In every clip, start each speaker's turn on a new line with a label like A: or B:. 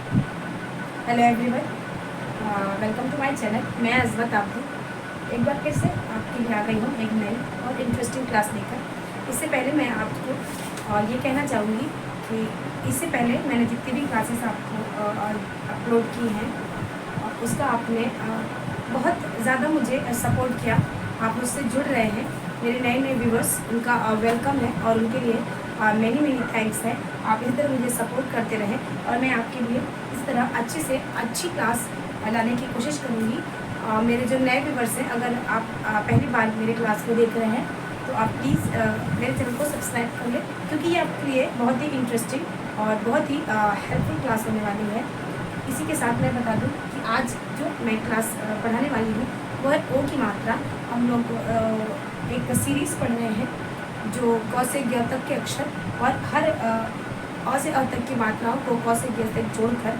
A: Hello everyone, welcome to my channel. मैं अज़मत आब्दू एक बार फिर से आपके लिए आ गई हूँ एक नई और इंटरेस्टिंग क्लास लेकर। इससे पहले मैं आपको ये कहना चाहूँगी कि इससे पहले मैंने जितनी भी क्लासेस आपको अपलोड की हैं उसका आपने बहुत ज़्यादा मुझे सपोर्ट किया, आप मुझसे जुड़ रहे हैं। मेरे नए नए व्यूवर्स, उनका वेलकम है और उनके लिए मैनी थैंक्स है। आप इसी तरह मुझे सपोर्ट करते रहें और मैं आपके लिए इस तरह अच्छी से अच्छी क्लास लाने की कोशिश करूँगी। मेरे जो नए व्यूवर्स हैं, अगर आप पहली बार मेरे क्लास को देख रहे हैं तो आप प्लीज़ मेरे चैनल को सब्सक्राइब कर लें, क्योंकि ये आपके लिए बहुत ही इंटरेस्टिंग और बहुत ही हेल्पफुल क्लास होने वाली है। इसी के साथ मैं बता दूं कि आज जो मैं क्लास पढ़ाने वाली हूँ वो है ओ की मात्रा। हम लोग एक सीरीज़ पढ़ रहे हैं जो क से ग तक के अक्षर और हर अ से अ तक की मात्राओं को क से ग तक जोड़कर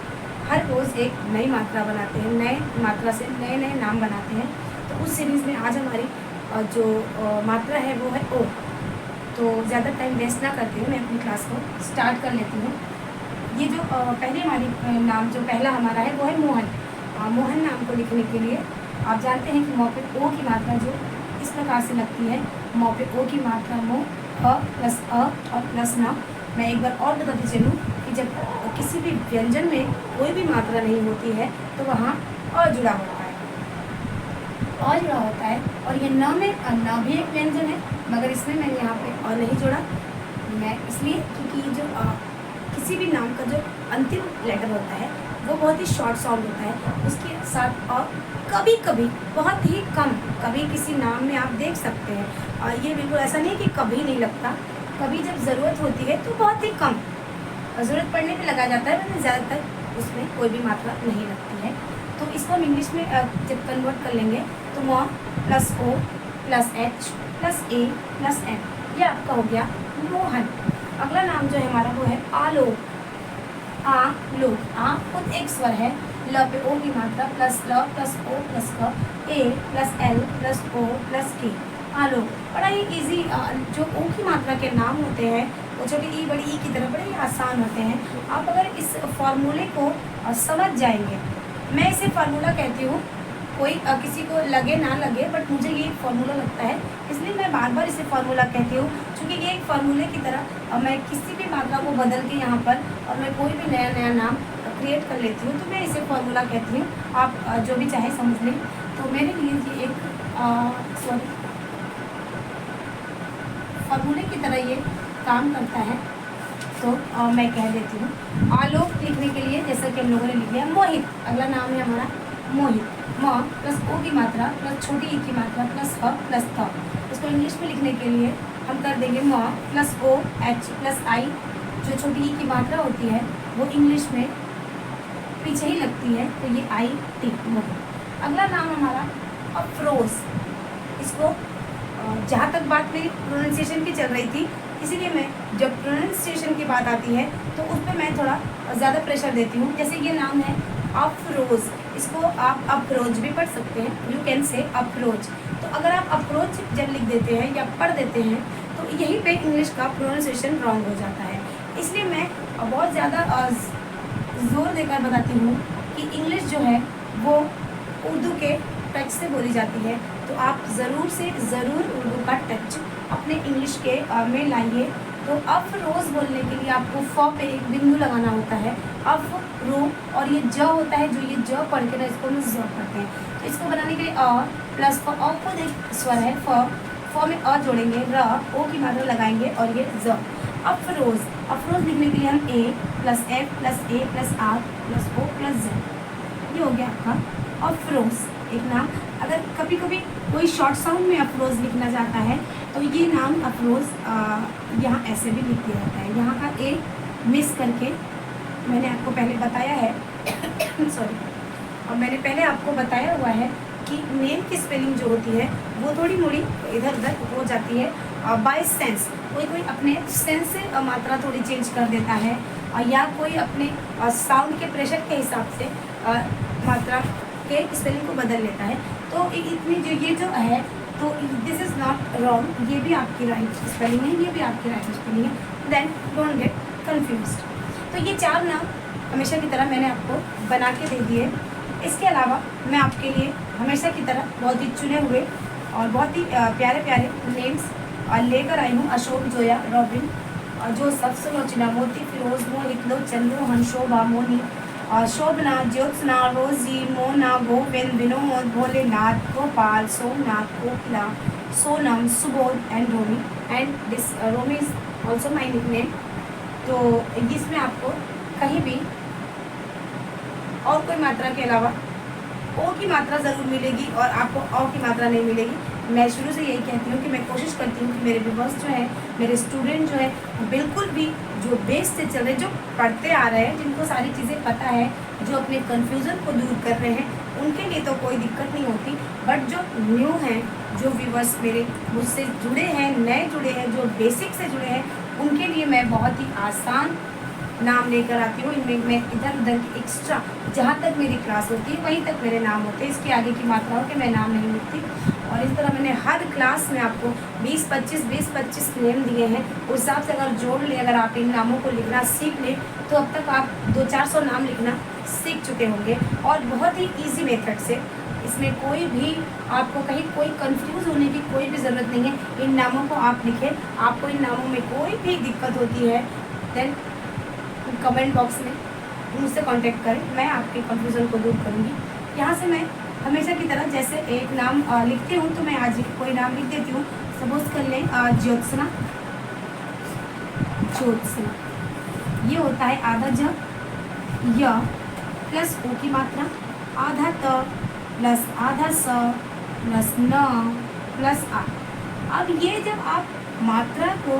A: हर रोज़ एक नई मात्रा बनाते हैं, नए मात्रा से नए नए नाम बनाते हैं। तो उस सीरीज़ में आज हमारी जो मात्रा है वो है ओ। तो ज़्यादा टाइम वेस्ट ना करते हुए मैं अपनी क्लास को स्टार्ट कर लेती हूँ। ये जो पहले हमारी नाम जो पहला हमारा है वो है मोहन। मोहन नाम को लिखने के लिए आप जानते हैं कि मौ पे ओ की मात्रा जो इस प्रकार से लगती है। मौ पे ओ की मात्रा मो, अ प्लस अ और प्लस ना। मैं एक बार और बताती चलूँ कि जब किसी भी व्यंजन में कोई भी मात्रा नहीं होती है तो वहाँ अ जुड़ा होता है, अ जुड़ा होता है। और ये न में न भी एक व्यंजन है, मगर इसमें मैंने यहाँ पे अ नहीं जोड़ा। मैं इसलिए क्योंकि जो किसी भी नाम का जो अंतिम लेटर होता है वो बहुत ही शॉर्ट साउंड होता है, उसके साथ और कभी कभी बहुत ही कम, कभी किसी नाम में आप देख सकते हैं। और ये बिल्कुल ऐसा नहीं कि कभी नहीं लगता, कभी जब ज़रूरत होती है तो बहुत ही कम ज़रूरत पड़ने पे लगा जाता है, वरना ज़्यादातर उसमें कोई भी मात्रा नहीं लगती है। तो इसको हम इंग्लिश में जब कन्वर्ट कर लेंगे तो M plus O plus H plus A plus N, ये आपका हो गया मोहन। अगला नाम जो है हमारा वो है आलोक। आ खुद एक स्वर है, ल पे ओ की मात्रा प्लस ल plus O plus K, A plus L plus O plus K, Alok. बड़ा ही इजी जो ओ की मात्रा के नाम होते हैं वो छोटी ई बड़ी ई की तरह बड़े ही आसान होते हैं। आप अगर इस फॉर्मूले को समझ जाएंगे, मैं इसे फार्मूला कहती हूँ, कोई किसी को लगे ना लगे, बट मुझे ये फार्मूला लगता है, इसलिए मैं बार बार इसे फार्मूला कहती हूँ। क्योंकि ये एक फार्मूले की तरह मैं किसी भी मात्रा को बदल के यहाँ पर और मैं कोई भी नया नया नाम क्रिएट कर लेती हूँ, तो मैं इसे फार्मूला कहती हूँ। आप जो भी चाहे समझ लें। तो मेरे लिए ये एक फार्मूले की तरह ये काम करता है। तो मैं कह देती हूँ आलोक लिखने के लिए, जैसा कि हम लोगों ने लिख लिया मोहित। अगला नाम है हमारा मोहित। म प्लस ओ की मात्रा प्लस छोटी ई की मात्रा प्लस ह प्लस थ। इसको इंग्लिश में लिखने के लिए हम कर देंगे म प्लस ओ एच प्लस आई। जो छोटी ई की मात्रा होती है वो इंग्लिश में पीछे ही लगती है, तो ये आई टी मोहित। अगला नाम हमारा अफरोज। इसको जहाँ तक बात मेरी प्रोनाउंसिएशन की चल रही थी, इसीलिए मैं जब प्रोनाउंसिएशन की बात आती है तो उस पर मैं थोड़ा ज़्यादा प्रेशर देती हूँ। जैसे ये नाम है अफरोज, इसको आप अप्रोच भी पढ़ सकते हैं, यू कैन से अप्रोच। तो अगर आप अप्रोच जब लिख देते हैं या पढ़ देते हैं तो यहीं पे इंग्लिश का प्रोनाउंसिएशन रॉन्ग हो जाता है। इसलिए मैं बहुत ज़्यादा जोर देकर बताती हूँ कि इंग्लिश जो है वो उर्दू के टच से बोली जाती है। तो आप ज़रूर से ज़रूर उर्दू का टच अपने इंग्लिश के में लाइए। तो अफरोज बोलने के लिए आपको फ पे एक बिंदु लगाना होता है, अफ रो, और ये ज होता है, जो ये ज पढ़ के ना इसको हम ज पढ़ते हैं। तो इसको बनाने के लिए अ प्लस फ, अ खुद एक स्वर है, फ में अ जोड़ेंगे, र ओ की मात्रा लगाएंगे और ये ज। अफरोज, अफरोज लिखने के लिए हम A plus F plus A plus R plus O plus Z, ये हो गया आपका अफरोज एक नाम। अगर कभी कभी कोई शॉर्ट साउंड में अफरोज लिखना चाहता है तो ये नाम अफरोज यहाँ ऐसे भी लिख दिया जाता है। यहाँ का ए मिस करके मैंने आपको पहले बताया है सॉरी, और मैंने पहले आपको बताया हुआ है कि नेम की स्पेलिंग जो होती है वो थोड़ी मोड़ी इधर उधर हो जाती है बाय सेंस। कोई कोई अपने सेंस से मात्रा थोड़ी चेंज कर देता है, या कोई अपने साउंड के प्रेशर के हिसाब से मात्रा के स्पेलिंग को बदल लेता है। तो इतनी जो ये जो है, तो दिस इज़ नॉट रॉन्ग, ये भी आपकी राइट स्पेलिंग है, ये भी आपकी राइट स्पेलिंग है। Then don't get confused. तो ये चार नाम हमेशा की तरह मैंने आपको बना के दे दिए। इसके अलावा मैं आपके लिए हमेशा की तरह बहुत ही चुने हुए और बहुत ही प्यारे प्यारे नेम्स लेकर आई हूँ। अशोक, जोया, रॉबिन, जोसफ, सुलोचना, मोती, फिरोज, मोहित, लोचन, रोहन, शोभा, Moni, Shobhana, Jyotsna, Rosy, Mona, Govind, Vinod, Bholenath, Gopal, Somnath, Kokila, Sonam, Subodh and Romi. And this Romi is also my nickname. तो इसमें आपको कहीं भी और कोई मात्रा के अलावा ओ की मात्रा ज़रूर मिलेगी और आपको औ की मात्रा नहीं मिलेगी। मैं शुरू से यही कहती हूँ कि मैं कोशिश करती हूँ कि मेरे व्यूअर्स जो है, मेरे स्टूडेंट जो है, बिल्कुल भी जो बेस से चल रहे, जो पढ़ते आ रहे हैं, जिनको सारी चीज़ें पता है, जो अपने कन्फ्यूज़न को दूर कर रहे हैं, उनके लिए तो कोई दिक्कत नहीं होती। बट जो न्यू हैं, जो व्यूअर्स मेरे मुझसे जुड़े हैं, नए जुड़े हैं, जो बेसिक से जुड़े हैं, उनके लिए मैं बहुत ही आसान नाम लेकर आती हूँ। इनमें मैं इधर उधर की एक्स्ट्रा जहाँ तक मेरी क्लास होती है वहीं तक मेरे नाम होते हैं। इसके आगे की मात्राओं के मैं नाम नहीं लिखती। और इस तरह मैंने हर क्लास में आपको 20-25 नेम दिए हैं। उस हिसाब से अगर जोड़ ले, अगर आप इन नामों को लिखना सीख लें तो अब तक आप 200-400 नाम लिखना सीख चुके होंगे और बहुत ही ईजी मेथड से। इसमें कोई भी आपको कहीं कोई कंफ्यूज होने की कोई भी ज़रूरत नहीं है। इन नामों को आप लिखें। आपको इन नामों में कोई भी दिक्कत होती है देन कमेंट बॉक्स में मुझसे कांटेक्ट करें, मैं आपके कंफ्यूजन को दूर करूँगी। यहाँ से मैं हमेशा की तरह जैसे एक नाम लिखती हूँ तो मैं आज कोई नाम लिख देती हूँ। सपोज कर लें ज्योत्सना। ज्योत्सना ये होता है आधा ज य प्लस ओ की मात्रा, आधा त प्लस आधा स प्लस न प्लस आ। अब ये जब आप मात्रा को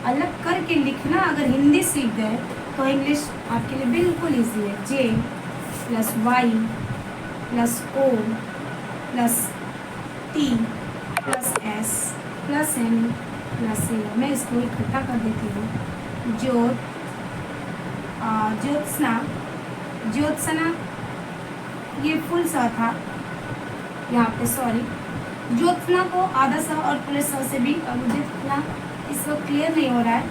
A: अलग करके लिखना अगर हिंदी सीख गए तो इंग्लिश आपके लिए बिल्कुल ईजी है। J plus Y plus O plus T plus S plus N plus A. मैं इसको इकट्ठा कर देती हूँ। ज्योत्सना, ज्योत्सना ये फुल सा था यहाँ पे, सॉरी। ज्योत्सना को आधा सा और पूरे सा से भी मुझे इतना इस वक्त क्लियर नहीं हो रहा है।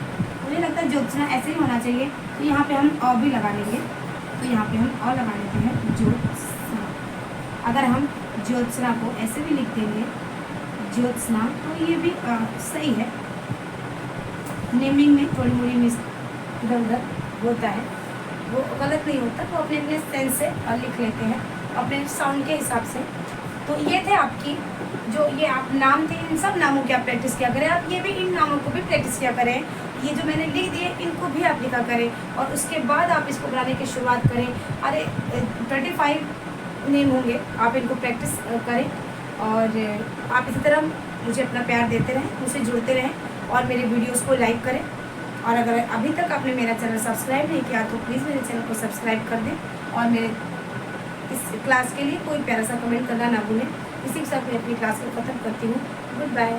A: मुझे लगता है ज्योत्सना ऐसे ही होना चाहिए। तो यहाँ पे हम अ भी लगा लेंगे। तो यहाँ पे हम अ लगा लेते हैं ज्योत्सना। अगर हम ज्योत्सना को ऐसे भी लिख देंगे ज्योत्सना तो ये भी सही है। नेमिंग में थोड़ी मोड़ी मिस इधर उधर होता है, वो गलत नहीं होता। तो अपने अपने सेंस से लिख लेते हैं अपने साउंड के हिसाब से। तो ये थे आपकी जो ये आप नाम थे, इन सब नामों की आप प्रैक्टिस किया करें। आप ये भी इन नामों को भी प्रैक्टिस किया करें। ये जो मैंने लिख दिए इनको भी आप लिखा करें और उसके बाद आप इसको बनाने की शुरुआत करें। अरे 25 नेम होंगे, आप इनको प्रैक्टिस करें और आप इसी तरह मुझे अपना प्यार देते रहें, मुझसे जुड़ते रहें और मेरे वीडियोस को लाइक करें। और अगर अभी तक आपने मेरा चैनल सब्सक्राइब नहीं किया तो प्लीज़ मेरे चैनल को सब्सक्राइब कर दें और मेरे इस क्लास के लिए कोई प्यारा सा कमेंट करना ना भूलें। इसी के साथ मैं अपनी क्लास को ख़त्म करती हूँ। Good bye.